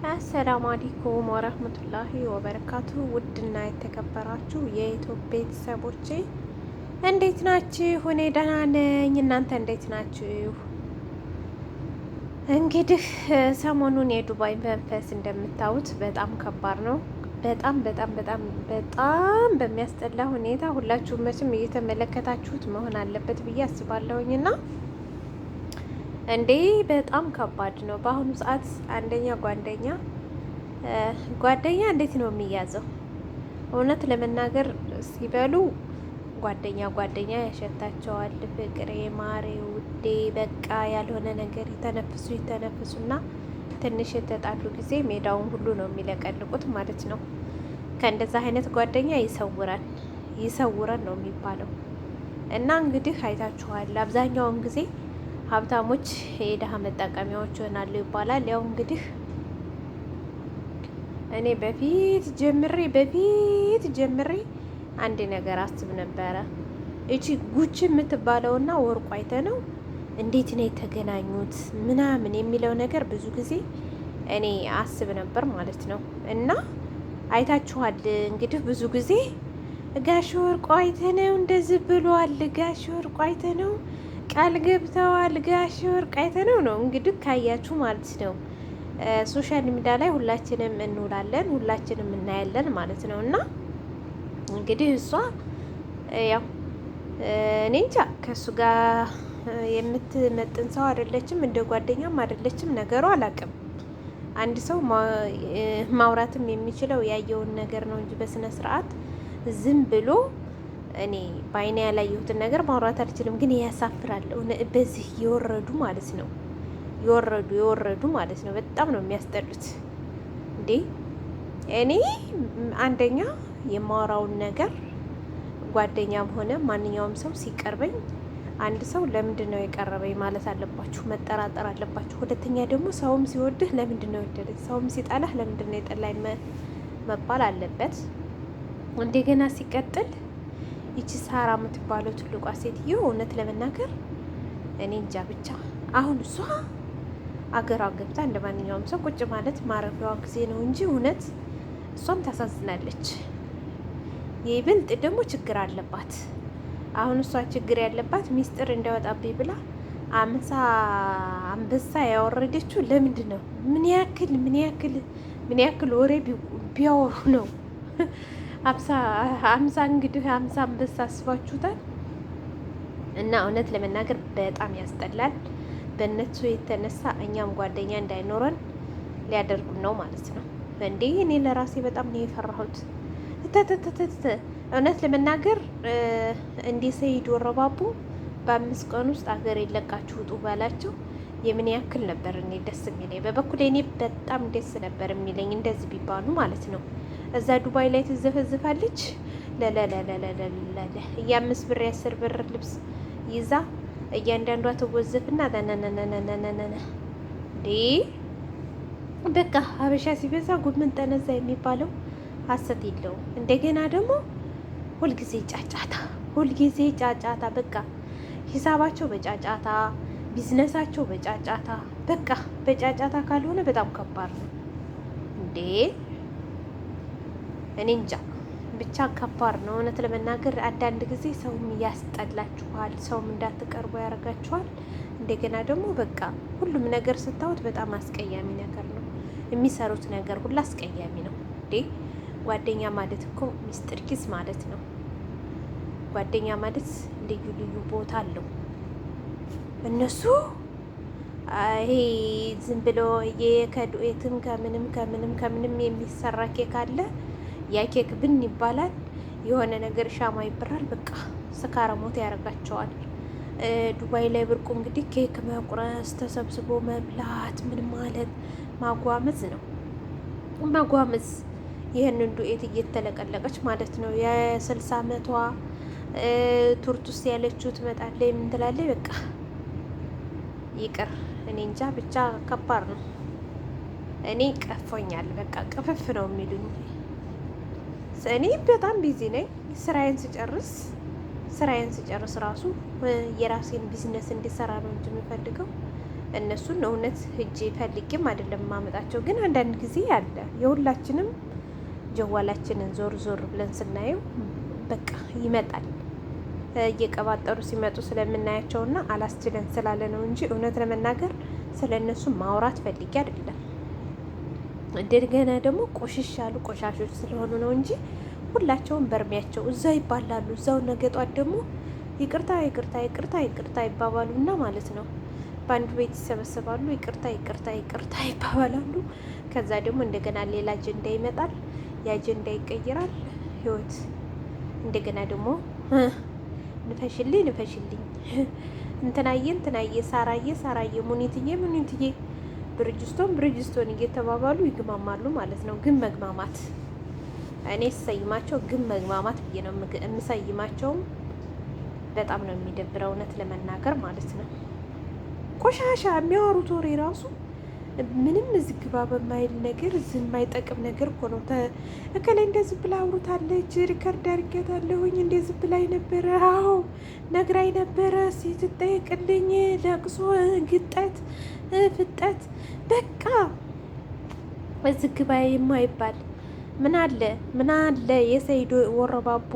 አሰላሙ አለይኩም ወረህመቱላሂ ወበረካቱ። ውድና የተከበራችሁ የኢትዮጵያ ቤተሰቦቼ እንዴት ናችሁ? እኔ ደህና ነኝ። እናንተ እንዴት ናችሁ? እንግዲህ ሰሞኑን የዱባይ መንፈስ እንደምታዩት በጣም ከባድ ነው። በጣም በጣም በጣም በጣም በሚያስጠላ ሁኔታ ሁላችሁም መቼም እየተመለከታችሁት መሆን አለበት ብዬ አስባለሁኝና እንዴ በጣም ከባድ ነው በአሁኑ ሰዓት። አንደኛ ጓደኛ እንዴት ነው የሚያዘው? እውነት ለመናገር ሲበሉ ጓደኛ ያሸታቸዋል። ፍቅሬ፣ ማሬ፣ ውዴ በቃ ያልሆነ ነገር ይተነፍሱና ትንሽ የተጣሉ ጊዜ ሜዳውን ሁሉ ነው የሚለቀልቁት ማለት ነው። ከእንደዛ አይነት ጓደኛ ይሰውረን ነው የሚባለው። እና እንግዲህ አይታችኋል አብዛኛውን ጊዜ ሀብታሞች የድሀ መጠቀሚያዎች ይሆናሉ ይባላል። ያው እንግዲህ እኔ በፊት ጀምሬ አንድ ነገር አስብ ነበረ። እቺ ጉቺ የምትባለውና ወርቁ አይተነው እንዴት ነው የተገናኙት ምናምን የሚለው ነገር ብዙ ጊዜ እኔ አስብ ነበር ማለት ነው። እና አይታችኋል እንግዲህ ብዙ ጊዜ ጋሽ ወርቁ አይተነው እንደዚህ ብሏል፣ ጋሽ ወርቁ አይተነው ቃል ገብተዋል፣ ጋሽ ወርቅ አይተነው ነው እንግዲህ ካያችሁ ማለት ነው። ሶሻል ሚዲያ ላይ ሁላችንም እንውላለን፣ ሁላችንም እናያለን ማለት ነው። እና እንግዲህ እሷ ያው እኔ እንጃ ከእሱ ጋር የምትመጥን ሰው አይደለችም፣ እንደ ጓደኛም አይደለችም። ነገሩ አላውቅም። አንድ ሰው ማውራትም የሚችለው ያየውን ነገር ነው እንጂ በስነ ስርዓት ዝም ብሎ እኔ በአይኔ ያላየሁትን ነገር ማውራት አልችልም። ግን ያሳፍራል። በዚህ የወረዱ ማለት ነው የወረዱ ማለት ነው። በጣም ነው የሚያስጠሉት። እንዴ እኔ አንደኛ የማወራውን ነገር ጓደኛም ሆነ ማንኛውም ሰው ሲቀርበኝ አንድ ሰው ለምንድን ነው የቀረበኝ ማለት አለባችሁ፣ መጠራጠር አለባችሁ። ሁለተኛ ደግሞ ሰውም ሲወድህ ለምንድን ነው የወደደኝ፣ ሰውም ሲጠላህ ለምንድን ነው የጠላኝ መባል አለበት። እንደገና ሲቀጥል ይቺ ሳራ የምትባለው ትልቋ ሴትዮ እውነት ለመናገር እኔ እንጃ ብቻ አሁን እሷ አገሯ ገብታ እንደ ማንኛውም ሰው ቁጭ ማለት ማረፊያዋ ጊዜ ነው እንጂ እውነት እሷም ታሳዝናለች። ይብልጥ ደግሞ ችግር አለባት። አሁን እሷ ችግር ያለባት ሚስጥር እንዳይወጣብኝ ብላ አንበሳ ያወረደችው ለምንድን ነው? ምን ያክል ወሬ ቢያወሩ ነው? አምሳ እንግዲህ አምሳ አንበሳ አስባችሁታል። እና እውነት ለመናገር በጣም ያስጠላል። በእነሱ የተነሳ እኛም ጓደኛ እንዳይኖረን ሊያደርጉን ነው ማለት ነው። እንዴ እኔ ለራሴ በጣም ነው የፈራሁት። እውነት ለመናገር እንደ ሰይድ ወረባቡ በ5 ቀን ውስጥ አገር የለቃችሁ ውጡ ባላቸው የምን ያክል ነበር እኔ ደስ የሚለኝ። በበኩሌ እኔ በጣም ደስ ነበር የሚለኝ እንደዚህ ቢባሉ ማለት ነው። እዛ ዱባይ ላይ ትዘፈዝፋለች ለለለለለለ የ5 ብር የ10 ብር ልብስ ይዛ እያንዳንዷ ትወዘፍና ነነነነነነነ እንዴ በቃ ሀበሻ ሲበዛ ጉድምን ጠነዛ የሚባለው ሀሰት የለውም። እንደገና ደግሞ ሁልጊዜ ጫጫታ በቃ ሂሳባቸው በጫጫታ ቢዝነሳቸው በጫጫታ በቃ በጫጫታ ካልሆነ በጣም ከባድ ነው እንዴ። እኔ እንጃ ብቻ ከባድ ነው እውነት ለመናገር። አንዳንድ ጊዜ ሰውም ያስጠላችኋል፣ ሰውም እንዳትቀርቡ ያደርጋችኋል። እንደገና ደግሞ በቃ ሁሉም ነገር ስታዩት በጣም አስቀያሚ ነገር ነው። የሚሰሩት ነገር ሁሉ አስቀያሚ ነው እንዴ። ጓደኛ ማለት እኮ ሚስጥር ኪስ ማለት ነው። ጓደኛ ማለት ልዩ ልዩ ቦታ አለው። እነሱ ይሄ ዝም ብሎ ከዱኤትም ከምንም የሚሰራ ኬክ አለ። ያ ኬክ ብን ይባላል፣ የሆነ ነገር ሻማ ይበራል። በቃ ስካረ ሞት ያደርጋቸዋል። ዱባይ ላይ ብርቁ እንግዲህ ኬክ መቁረስ፣ ተሰብስቦ መብላት፣ ምን ማለት ማጓመዝ ነው ማጓመዝ። ይህንን ዱኤት እየተለቀለቀች ማለት ነው። የ60 ዓመቷ ቱርት ውስጥ ያለችው ትመጣለች። ምን ትላለች? በቃ ይቅር። እኔ እንጃ ብቻ ከባድ ነው። እኔ ቀፎኛል። በቃ ቅፍፍ ነው የሚሉኝ። እኔ በጣም ቢዚ ነኝ። ስራዬን ስጨርስ ራሱ የራሴን ቢዝነስ እንዲሰራ ነው እንጂ የምፈልገው እነሱን እውነት ሂጄ ፈልጌም አይደለም ማመጣቸው፣ ግን አንዳንድ ጊዜ አለ የሁላችንም ጀዋላችንን ዞር ዞር ብለን ስናየው በቃ ይመጣል። እየቀባጠሩ ሲመጡ ስለምናያቸውና አላስችለን ስላለ ነው እንጂ እውነት ለመናገር ስለ እነሱ ማውራት ፈልጌ አይደለም። እንደገና ደግሞ ቆሽሽ ያሉ ቆሻሾች ስለሆኑ ነው እንጂ ሁላቸውም በእርሜያቸው እዛው ይባላሉ። እዛው ነገ ጧት ደግሞ ይቅርታ ይቅርታ ይቅርታ ይቅርታ ይባባሉና ማለት ነው በአንዱ ቤት ይሰበሰባሉ። ይቅርታ ይቅርታ ይቅርታ ይባባላሉ። ከዛ ደግሞ እንደገና ሌላ አጀንዳ ይመጣል። የአጀንዳ ይቀይራል ህይወት። እንደገና ደግሞ ንፈሽልኝ ንፈሽልኝ፣ እንትናዬ እንትናዬ፣ ሳራዬ ሳራዬ፣ ሙኒትዬ ሙኒትዬ፣ ብርጅስቶን ብርጅስቶን እየተባባሉ ይግማማሉ ማለት ነው። ግን መግማማት እኔ ስሰይማቸው ግን መግማማት ብዬ ነው የምሰይማቸውም። በጣም ነው የሚደብረው እውነት ለመናገር ማለት ነው። ቆሻሻ የሚያወሩት ወሬ ራሱ ምንም እዚህ ግባ በማይል ነገር እዚህ የማይጠቅም ነገር እኮ ነው። እከላይ እንደዚህ ብላ አውሩታለች፣ ሪከርድ አድርጌታለሁኝ፣ እንደዚህ ብላኝ ነበረ፣ አዎ ነግራኝ ነበረ፣ ስትጠየቅልኝ ለቅሶ ግጠት ፍጠት፣ በቃ እዚህ ግባ የማይባል ምን አለ የሰይዶ ወረባቦ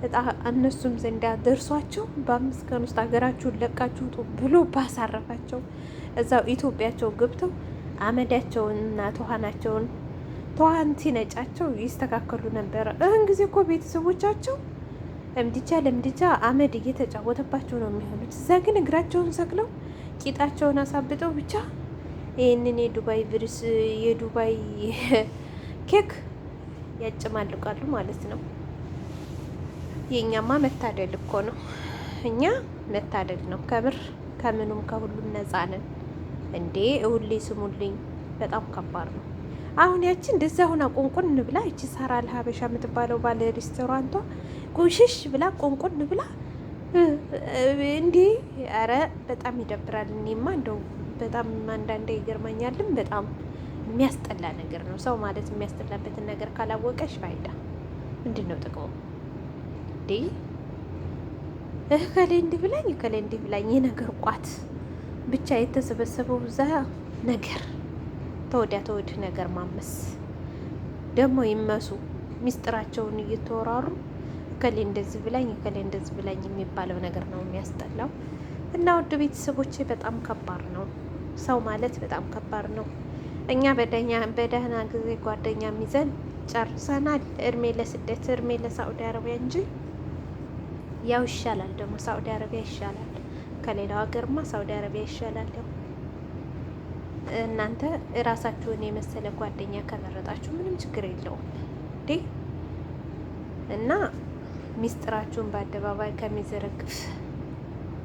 እጣ እነሱም ዘንዳ ደርሷቸው በ5 ቀን ውስጥ ሀገራችሁን ለቃችሁ ውጡ ብሎ ባሳረፋቸው እዛው ኢትዮጵያቸው ገብተው አመዳቸውንና ተዋን ሲነጫቸው ይስተካከሉ ነበረ። እህን ጊዜ እኮ ቤተሰቦቻቸው ለምድጃ አመድ እየተጫወተባቸው ነው የሚሆኑት። እዛ ግን እግራቸውን ሰቅለው ቂጣቸውን አሳብጠው ብቻ ይህንን የዱባይ ኬክ ያጨማልቃሉ ማለት ነው። የእኛማ መታደል እኮ ነው። እኛ መታደል ነው ከምር፣ ከምኑም ከሁሉም ነፃ ነን እንዴ። እውሌ ስሙልኝ፣ በጣም ከባድ ነው። አሁን ያቺ እንደዛ ሁና ቆንቆን ብላ እቺ ሳራ ለሀበሻ የምትባለው ባለ ሬስቶራንቷ ቆሽሽ ብላ ቆንቆን ብላ እንዴ! አረ በጣም ይደብራል። እኔማ እንደው በጣም አንዳንዴ ይገርመኛልም። በጣም የሚያስጠላ ነገር ነው። ሰው ማለት የሚያስጠላበትን ነገር ካላወቀሽ ፋይዳ ምንድን ነው ጥቅሙ? እከሌ እንዲህ ብላኝ የነገር ቋት ብቻ የተሰበሰበው እዛ ነገር ተወዲህ ነገር ማመስ ደግሞ ይመሱ ሚስጥራቸውን እየተወራሩ እከሌ እንደዚህ ብላኝ የሚባለው ነገር ነው የሚያስጠላው። እና ውድ ቤተሰቦቼ በጣም ከባድ ነው። ሰው ማለት በጣም ከባድ ነው። እኛ በደህና ጊዜ ጓደኛ ሚዘን ጨርሰናል። እድሜ ለስደት እድሜ ለሳዑዲ አረቢያ እንጂ ያው ይሻላል። ደግሞ ሳዑዲ አረቢያ ይሻላል ከሌላው ሀገርማ፣ ሳዑዲ አረቢያ ይሻላል። ያው እናንተ እራሳችሁን የመሰለ ጓደኛ ከመረጣችሁ ምንም ችግር የለውም እንዴ። እና ሚስጥራችሁን በአደባባይ ከሚዘረግፍ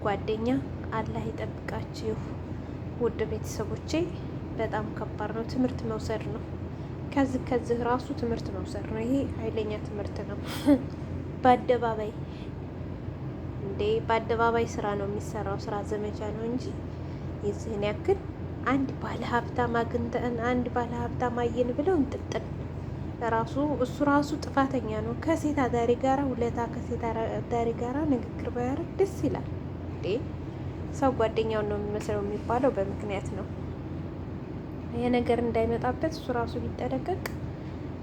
ጓደኛ አላህ ይጠብቃችሁ። ውድ ቤተሰቦቼ በጣም ከባድ ነው። ትምህርት መውሰድ ነው። ከዚህ ራሱ ትምህርት መውሰድ ነው። ይሄ ኃይለኛ ትምህርት ነው። በአደባባይ ስራ ነው የሚሰራው። ስራ ዘመቻ ነው እንጂ የዚህን ያክል አንድ ባለ ሀብታም አግኝተን አንድ ባለ ሀብታም አየን ብለው እንጥጥል እሱ ራሱ ጥፋተኛ ነው። ከሴት አዳሪ ጋራ ከሴት አዳሪ ጋራ ንግግር ባያደርግ ደስ ይላል እንዴ። ሰው ጓደኛውን ነው የሚመስለው የሚባለው በምክንያት ነው። ይሄ ነገር እንዳይመጣበት እሱ ራሱ ቢጠነቀቅ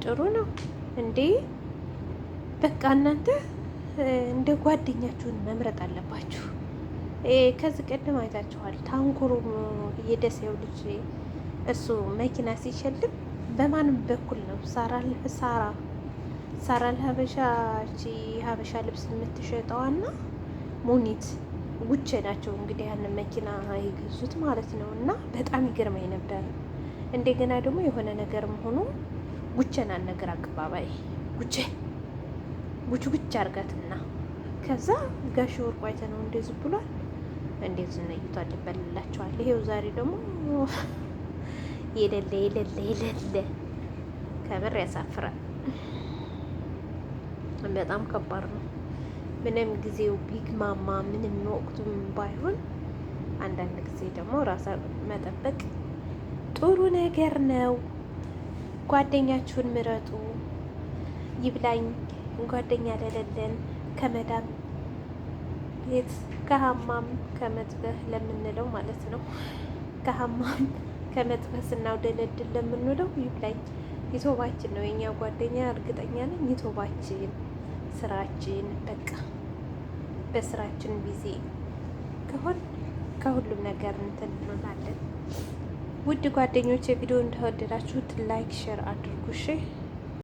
ጥሩ ነው እንዴ። በቃ እናንተ እንደ ጓደኛችሁን መምረጥ አለባችሁ። ከዚህ ቀደም አይታችኋል። ታንኩሩ የደሴው ልጅ እሱ መኪና ሲሸልም በማንም በኩል ነው? ሳራ ለሀበሻ ሀበሻ ልብስ የምትሸጠዋና ሙኒት ጉቼ ናቸው እንግዲህ ያንን መኪና የገዙት ማለት ነው። እና በጣም ይገርመኝ ነበር። እንደገና ደግሞ የሆነ ነገር መሆኑ ጉቼን አልነገር አቀባባይ ጉቹ ብቻ አርጋትና ከዛ ጋሽ ወርቁ አይተ ነው እንደዚህ ብሏል፣ እንደዚህ ነይቷል ይበልላቸዋል። ይሄው ዛሬ ደግሞ የሌለ ከምር ያሳፍራል። በጣም ከባድ ነው። ምንም ጊዜው ቢግማማ ምንም ወቅቱም ባይሆን አንዳንድ ጊዜ ደግሞ ራሳ መጠበቅ ጥሩ ነገር ነው። ጓደኛችሁን ምረጡ። ይብላኝ ጓደኛ ለሌለን ከመዳም ቤት ከሀማም ከመጥበህ ለምንለው ማለት ነው። ከሀማም ከመጥበስና ወደለድል ለምንውለው ይብላኝ ዩቱባችን ነው የኛ ጓደኛ። እርግጠኛ ነኝ ዩቱባችን ስራችን በቃ በስራችን ቢዚ ከሆን ከሁሉም ነገር እንትን እንላለን። ውድ ጓደኞች የቪዲዮ እንደወደዳችሁት ላይክ ሼር አድርጉ እሺ።